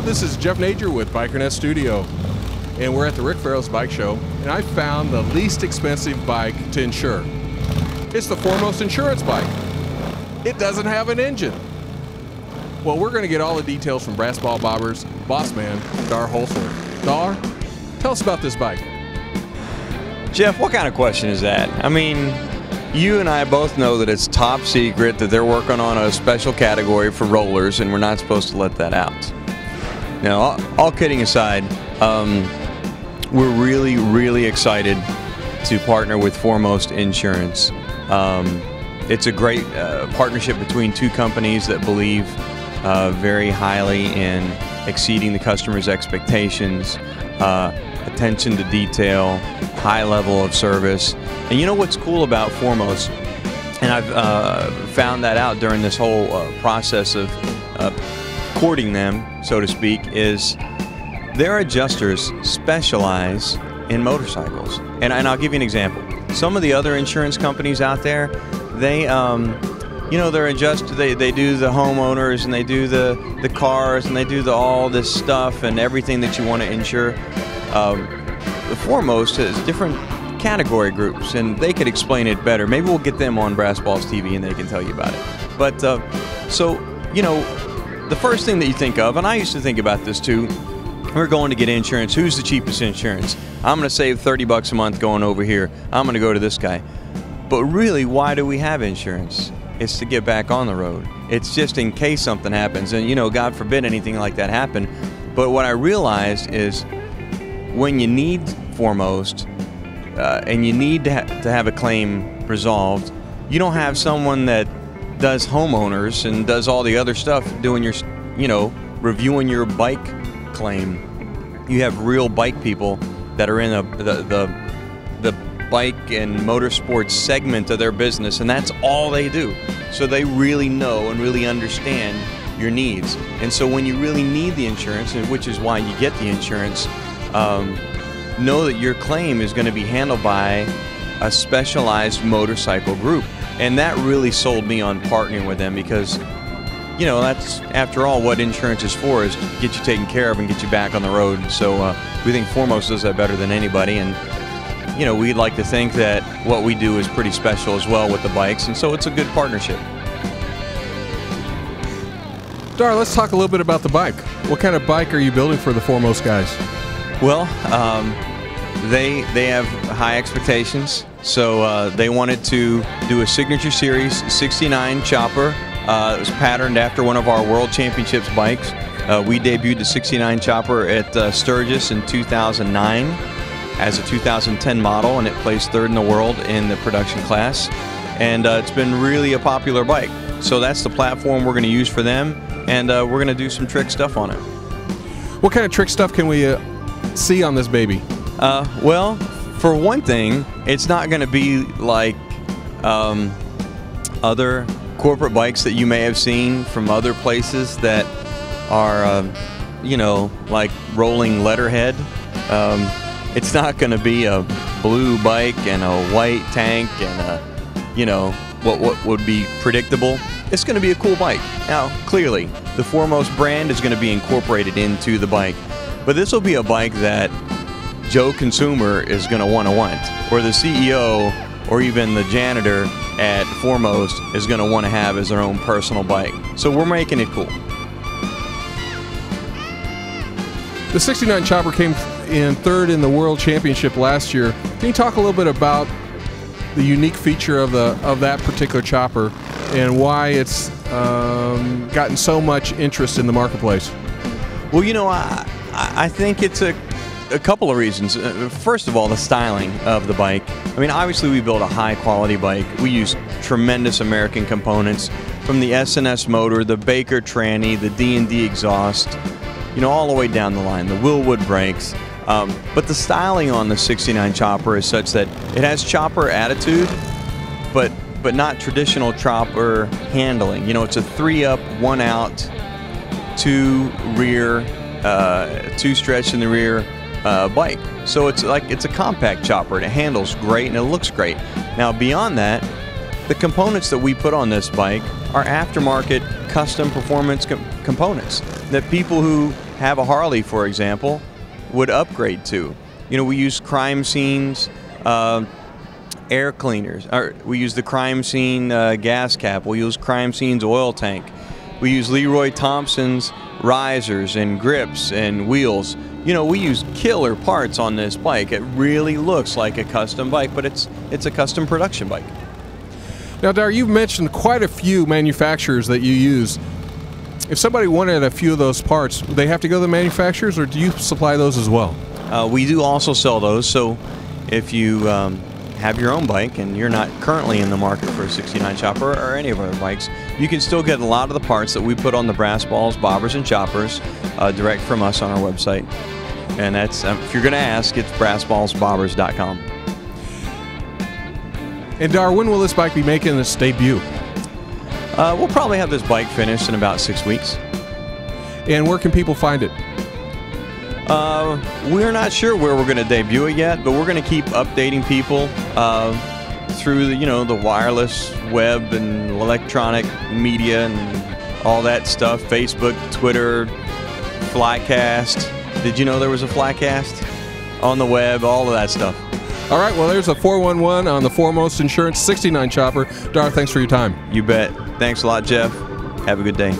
this is Jeff Nager with BikerNet Studio, and we're at the Rick Fairless Bike Show, and I found the least expensive bike to insure. It's the Foremost insurance bike. It doesn't have an engine. Well, we're going to get all the details from Balls BossMan, Dar Holdsworth. Dar, tell us about this bike. Jeff, what kind of question is that? I mean, you and I both know that it's top secret, that they're working on a special category for rollers, and we're not supposed to let that out. Now, all kidding aside, we're really excited to partner with Foremost Insurance. It's a great partnership between two companies that believe very highly in exceeding the customer's expectations, attention to detail, high level of service. And you know what's cool about Foremost, and I've found that out during this whole process of courting them, so to speak, is their adjusters specialize in motorcycles. And I'll give you an example. Some of the other insurance companies out there, they you know, they're they do the homeowners, and they do the cars, and they do all this stuff and everything that you want to insure. The Foremost has different category groups, and they could explain it better. Maybe we'll get them on Balls TV and they can tell you about it. But so, you know, the first thing that you think of, and I used to think about this too, we're going to get insurance. Who's the cheapest insurance? I'm going to save 30 bucks a month going over here. I'm going to go to this guy. But really, why do we have insurance? It's to get back on the road. It's just in case something happens, and you know, God forbid anything like that happen. But what I realized is when you need Foremost and you need to have a claim resolved, you don't have someone that does homeowners and does all the other stuff doing your, you know, reviewing your bike claim. You have real bike people that are in the bike and motorsports segment of their business, and that's all they do. So they really know and really understand your needs. And so when you really need the insurance, and which is why you get the insurance, know that your claim is going to be handled by a specialized motorcycle group. And that really sold me on partnering with them, because you know, that's, after all, what insurance is for, is to get you taken care of and get you back on the road. So we think Foremost does that better than anybody, and you know, we'd like to think that what we do is pretty special as well with the bikes, and so it's a good partnership. Dar, let's talk a little bit about the bike. What kind of bike are you building for the Foremost guys? Well, they have high expectations, so they wanted to do a signature series 69 chopper. It was patterned after one of our World Championships bikes. We debuted the 69 chopper at Sturgis in 2009 as a 2010 model, and it placed third in the world in the production class. And it's been really a popular bike. So that's the platform we're going to use for them, and we're going to do some trick stuff on it. What kind of trick stuff can we see on this baby? Well, for one thing, it's not going to be like other corporate bikes that you may have seen from other places that are, you know, like rolling letterhead. It's not going to be a blue bike and a white tank and a, you know, what would be predictable. It's going to be a cool bike. Now, clearly, the Foremost brand is going to be incorporated into the bike, but this will be a bike that Joe Consumer is going to want, or the CEO, or even the janitor at Foremost is going to want to have as their own personal bike. So we're making it cool. The 69 chopper came in third in the World Championship last year. Can you talk a little bit about the unique feature of that particular chopper and why it's gotten so much interest in the marketplace? Well, you know, I think it's a couple of reasons. First of all, the styling of the bike. I mean, obviously we built a high-quality bike. We use tremendous American components, from the S&S motor, the Baker tranny, the D&D exhaust, you know, all the way down the line, the Willwood brakes. But the styling on the 69 chopper is such that it has chopper attitude, but not traditional chopper handling. You know, it's a 3-up, 1-out, 2 rear, 2 stretch in the rear bike. So it's a compact chopper, and it handles great and it looks great. Now, beyond that, the components that we put on this bike are aftermarket custom performance components that people who have a Harley, for example, would upgrade to. You know, we use crime scenes, air cleaners. We use the crime scene gas cap. We use crime scene's oil tank. We use Leroy Thompson's risers and grips and wheels. You know, we use killer parts on this bike. It really looks like a custom bike, but it's a custom production bike. Now, Dar, you've mentioned quite a few manufacturers that you use. If somebody wanted a few of those parts, would they have to go to the manufacturers, or do you supply those as well? We do also sell those, so if you have your own bike and you're not currently in the market for a 69 chopper or any of our other bikes, you can still get a lot of the parts that we put on the brass balls, bobbers, and choppers direct from us on our website. And that's, if you're going to ask, it's brassballsbobbers.com. And Dar, when will this bike be making its debut? We'll probably have this bike finished in about 6 weeks. And where can people find it? We're not sure where we're going to debut it yet, but we're going to keep updating people through the, the wireless web and electronic media and all that stuff. Facebook, Twitter, Flycast. Did you know there was a Flycast on the web? All of that stuff. All right, well, there's a 411 on the Foremost Insurance 69 chopper. Dar, thanks for your time. You bet. Thanks a lot, Jeff. Have a good day.